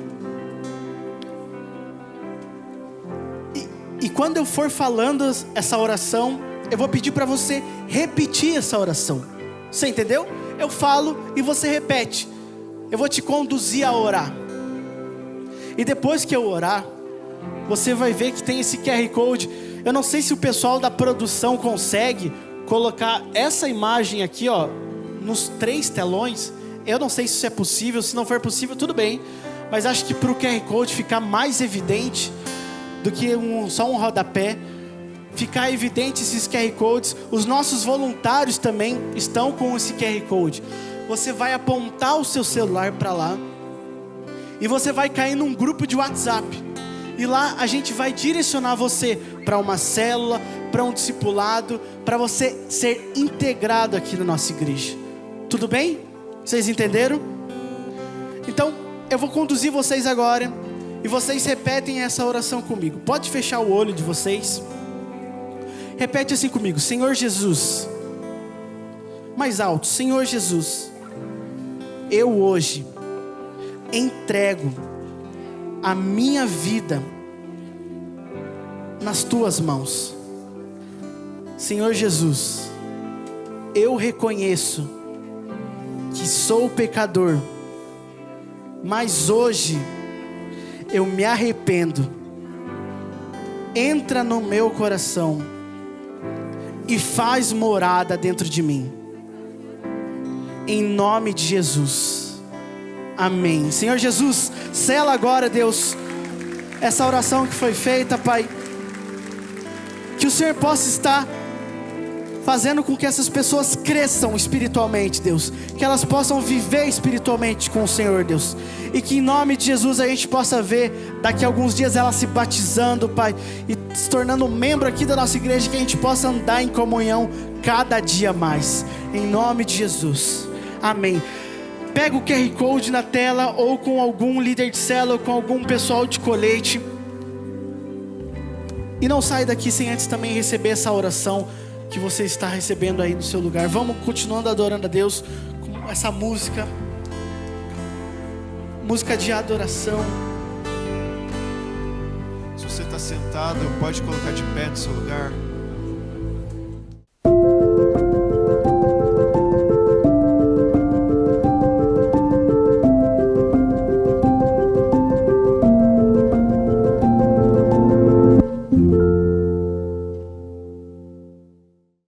[SPEAKER 1] E quando eu for falando essa oração, eu vou pedir para você repetir essa oração. Você entendeu? Eu falo e você repete. Eu vou te conduzir a orar. E depois que eu orar, você vai ver que tem esse QR Code. Eu não sei se o pessoal da produção consegue colocar essa imagem aqui, ó, nos 3 telões. Eu não sei se isso é possível. Se não for possível, tudo bem. Mas acho que para o QR Code ficar mais evidente do que só um rodapé, ficar evidente esses QR Codes. Os nossos voluntários também estão com esse QR Code. Você vai apontar o seu celular para lá e você vai cair num grupo de WhatsApp. E lá a gente vai direcionar você para uma célula, para um discipulado, para você ser integrado aqui na nossa igreja. Tudo bem? Vocês entenderam? Então, eu vou conduzir vocês agora e vocês repetem essa oração comigo. Pode fechar o olho de vocês. Repete assim comigo: Senhor Jesus. Mais alto: Senhor Jesus, eu hoje entrego a minha vida nas tuas mãos. Senhor Jesus, eu reconheço que sou pecador, mas hoje eu me arrependo. Entra no meu coração e faz morada dentro de mim. Em nome de Jesus. Amém. Senhor Jesus, sela agora, Deus, essa oração que foi feita, Pai. Que o Senhor possa estar fazendo com que essas pessoas cresçam espiritualmente, Deus. Que elas possam viver espiritualmente com o Senhor, Deus. E que em nome de Jesus a gente possa ver daqui a alguns dias elas se batizando, Pai, e se tornando membro aqui da nossa igreja. Que a gente possa andar em comunhão cada dia mais. Em nome de Jesus. Amém. Pega o QR Code na tela, ou com algum líder de célula, ou com algum pessoal de colete. E não sai daqui sem antes também receber essa oração que você está recebendo aí no seu lugar. Vamos continuando adorando a Deus com essa música. Música de adoração.
[SPEAKER 2] Se você está sentado, pode colocar de pé no seu lugar.